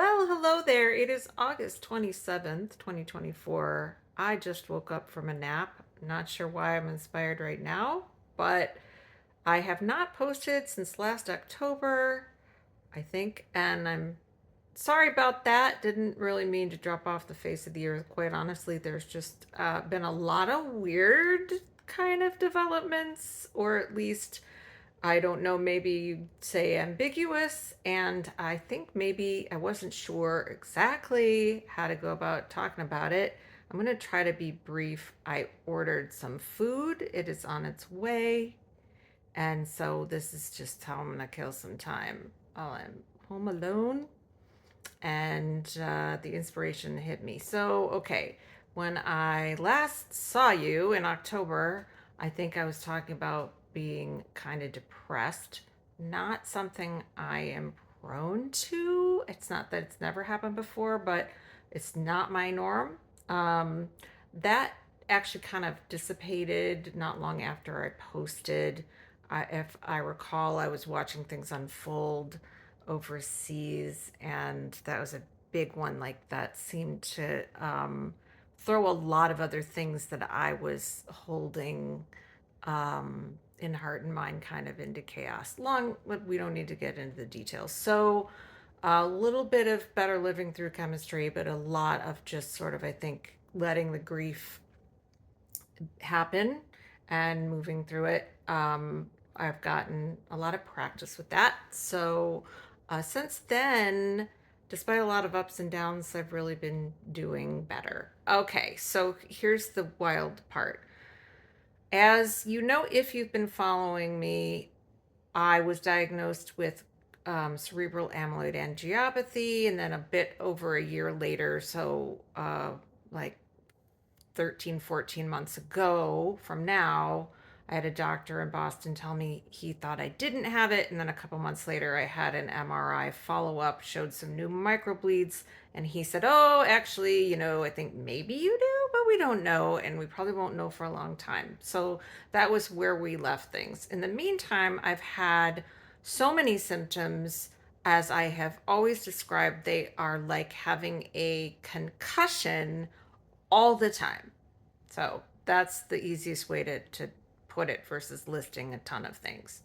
Well, hello there. It is August 27th, 2024. I just woke up from a nap. Not sure why I'm inspired right now, but I have not posted since last October, I think, and I'm sorry about that. Didn't really mean to drop off the face of the earth. Quite honestly, there's just been a lot of weird kind of developments, or at least I don't know, maybe you'd say ambiguous, and I think maybe I wasn't sure exactly how to go about talking about it. I'm going to try to be brief. I ordered some food, it is on its way, and so this is just how I'm going to kill some time while I'm home alone. And the inspiration hit me. So, okay, when I last saw you in October, I think I was talking about being kind of depressed. Not something I am prone to. It's not that it's never happened before, but it's not my norm. Um, that actually kind of dissipated not long after I posted. If I recall, I was watching things unfold overseas, and that was a big one. Like that seemed to throw a lot of other things that I was holding in heart and mind kind of into chaos. Long, but we don't need to get into the details. So a little bit of better living through chemistry, but a lot of just sort of, I think, letting the grief happen and moving through it. I've gotten a lot of practice with that. So since then, despite a lot of ups and downs, I've really been doing better. Okay, so here's the wild part. As you know, if you've been following me, I was diagnosed with cerebral amyloid angiopathy, and then a bit over a year later, so like 13, 14 months ago from now, I had a doctor in Boston tell me he thought I didn't have it. And then a couple months later, I had an MRI follow up, showed some new microbleeds. And he said, "Oh, actually, I think maybe you do, but we don't know. And we probably won't know for a long time." So that was where we left things. In the meantime, I've had so many symptoms. As I have always described, they are like having a concussion all the time. So that's the easiest way to put it versus listing a ton of things.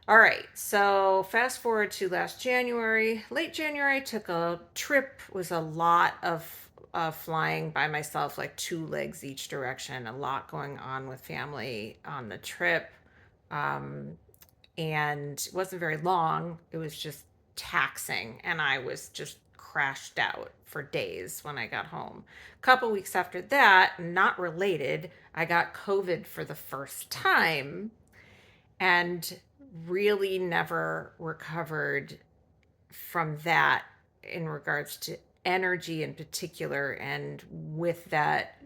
All right, so fast forward to last January. Late January, I took a trip. It was a lot of flying by myself, like two legs each direction. A lot going on with family on the trip. Um, and it wasn't very long. It was just taxing, and I was just crashed out for days when I got home. A couple weeks after that, not related, I got COVID for the first time and really never recovered from that in regards to energy in particular, and with that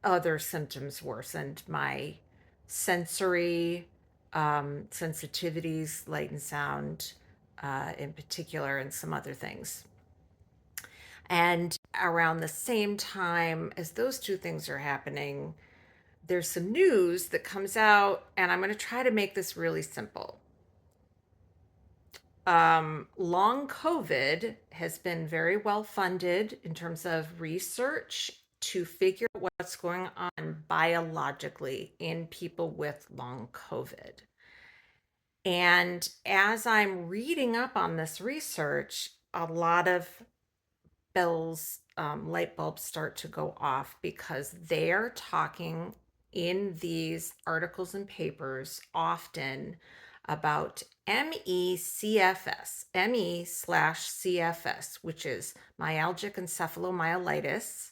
other symptoms worsened. My sensory sensitivities, light and sound in particular, and some other things. And around the same time as those two things are happening, there's some news that comes out, and I'm going to try to make this really simple. Long COVID has been very well funded in terms of research to figure out what's going on biologically in people with long COVID. And as I'm reading up on this research, a lot of light bulbs start to go off, because they're talking in these articles and papers often about ME/CFS, which is myalgic encephalomyelitis.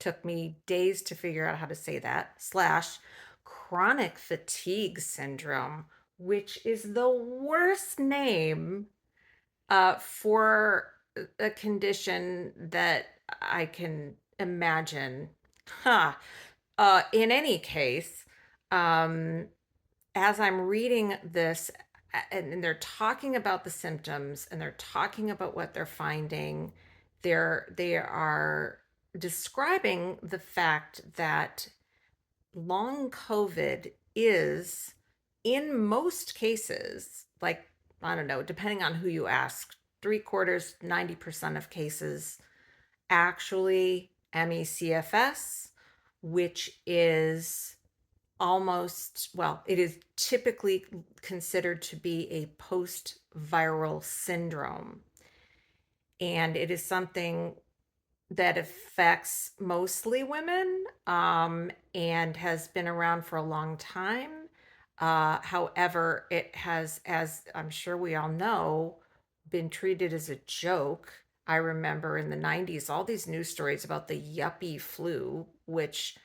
Took me days to figure out how to say that, slash chronic fatigue syndrome, which is the worst name for a condition that I can imagine. Huh. In any case, um, as I'm reading this, and they're talking about the symptoms, and they're talking about what they're finding, they are describing the fact that long COVID is, in most cases, like, I don't know, depending on who you ask, three-quarters, 90% of cases actually ME/CFS, which is almost, well, it is typically considered to be a post-viral syndrome. And it is something that affects mostly women, and has been around for a long time. However, it has, as I'm sure we all know, been treated as a joke. I remember in the 90s, all these news stories about the yuppie flu, which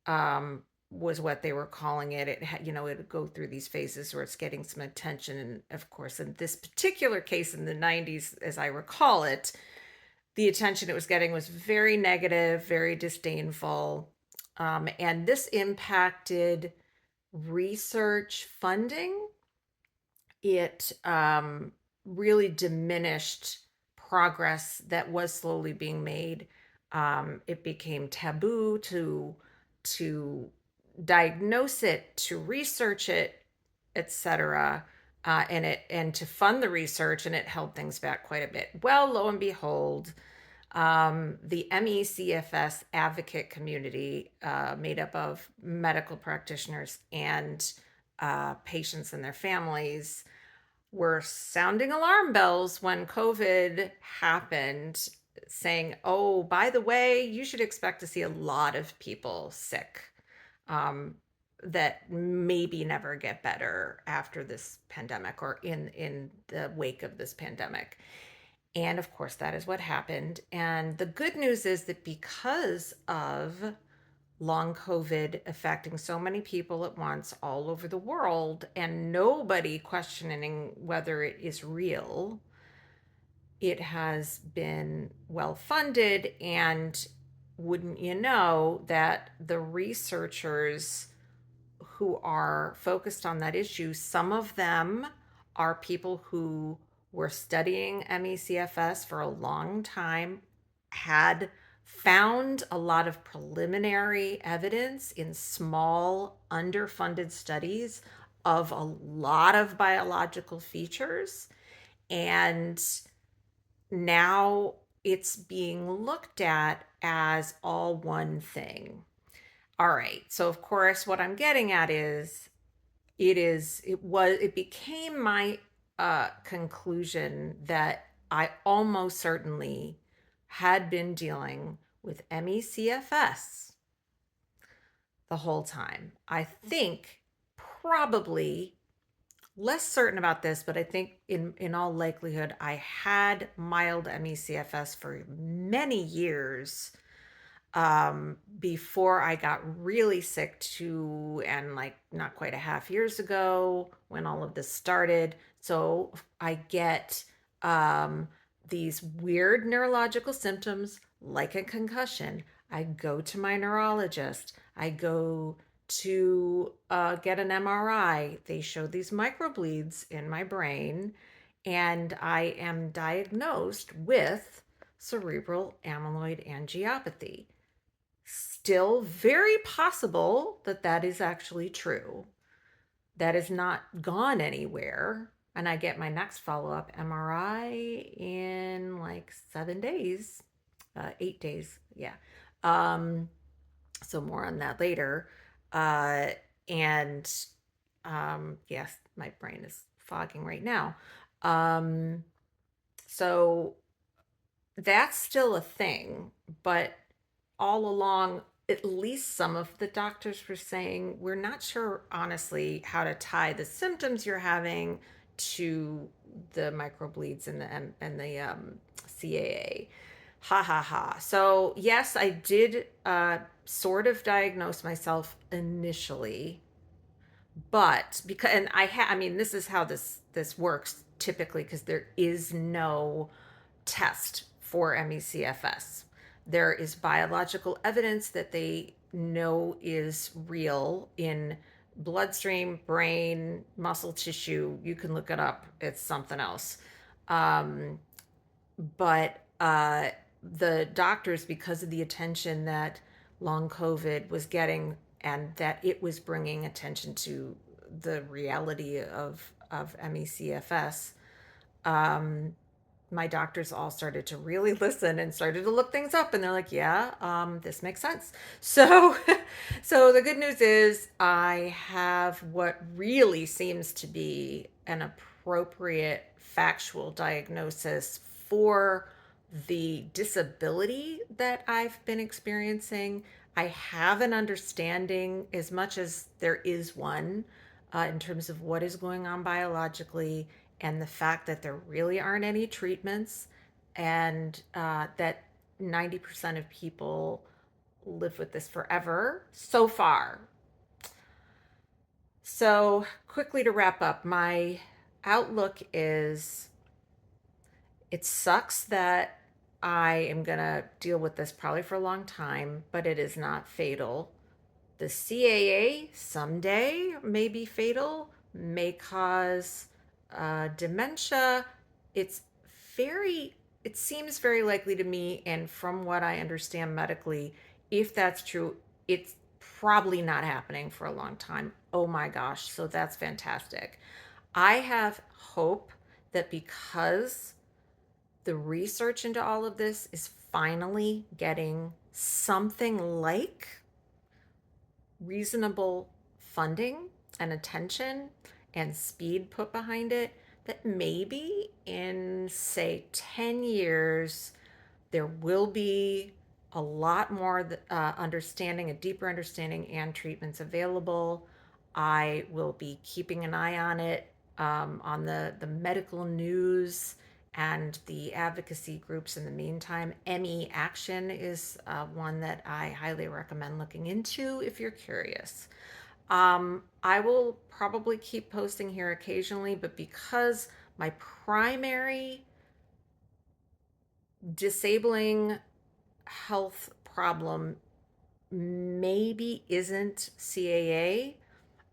was what they were calling it. It would go through these phases where it's getting some attention. And of course, in this particular case in the 90s, as I recall it, the attention it was getting was very negative, very disdainful. And this impacted research funding. It really diminished progress that was slowly being made. It became taboo to diagnose it, to research it, etc. And to fund the research, and it held things back quite a bit. Well, lo and behold, the ME/CFS advocate community, made up of medical practitioners and patients and their families, were sounding alarm bells when COVID happened, saying, oh, by the way, you should expect to see a lot of people sick, um, that maybe never get better after this pandemic, or in the wake of this pandemic. And of course, that is what happened. And the good news is that because of long COVID affecting so many people at once all over the world, and nobody questioning whether it is real, it has been well funded. And wouldn't you know that the researchers who are focused on that issue, some of them are people who were studying ME/CFS for a long time, had found a lot of preliminary evidence in small, underfunded studies of a lot of biological features. And now it's being looked at as all one thing. All right. So of course, what I'm getting at is it became my conclusion that I almost certainly had been dealing with ME/CFS the whole time. I think probably less certain about this, but I think in all likelihood, I had mild ME/CFS for many years, before I got really sick, and like not quite a half years ago when all of this started. So I get these weird neurological symptoms like a concussion. I go to my neurologist. I go to get an MRI. They show these microbleeds in my brain, and I am diagnosed with cerebral amyloid angiopathy. Still very possible that that is actually true. That is not gone anywhere. And I get my next follow-up MRI in like 7 days, 8 days. Yeah. Um, so more on that later. Uh, and yes, my brain is fogging right now. So that's still a thing, but all along, at least some of the doctors were saying, we're not sure, honestly, how to tie the symptoms you're having to the microbleeds and the CAA. Ha ha ha. So yes, I did sort of diagnose myself initially, but because, and I mean, this is how this works typically, because there is no test for ME/CFS. There is biological evidence that they know is real in bloodstream, brain, muscle tissue. You can look it up. It's something else. But the doctors, because of the attention that long COVID was getting, and that it was bringing attention to the reality of ME/CFS, my doctors all started to really listen and started to look things up, and they're like, yeah, this makes sense. So so the good news is I have what really seems to be an appropriate factual diagnosis for the disability that I've been experiencing. I have an understanding, as much as there is one, in terms of what is going on biologically, and the fact that there really aren't any treatments, and that 90% of people live with this forever so far. So, quickly to wrap up, my outlook is it sucks that I am going to deal with this probably for a long time, but it is not fatal. The CAA someday may be fatal, may cause dementia. It's very, it seems very likely to me, and from what I understand medically, if that's true, it's probably not happening for a long time. Oh my gosh, so that's fantastic. I have hope that because the research into all of this is finally getting something like reasonable funding and attention and speed put behind it, that maybe in, say, 10 years, there will be a lot more understanding, a deeper understanding, and treatments available. I will be keeping an eye on it, on the medical news and the advocacy groups in the meantime. ME Action is one that I highly recommend looking into if you're curious. I will probably keep posting here occasionally, but because my primary disabling health problem maybe isn't CAA,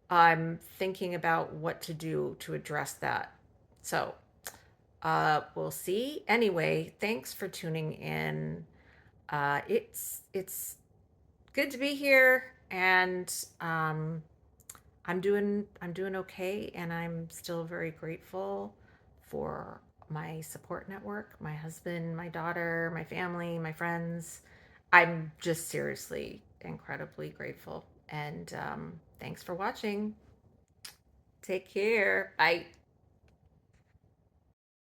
I'm thinking about what to do to address that. So, we'll see. Anyway, thanks for tuning in. It's good to be here, and I'm doing okay, and I'm still very grateful for my support network, my husband, my daughter, my family, my friends. I'm just seriously incredibly grateful. And thanks for watching. Take care. Bye.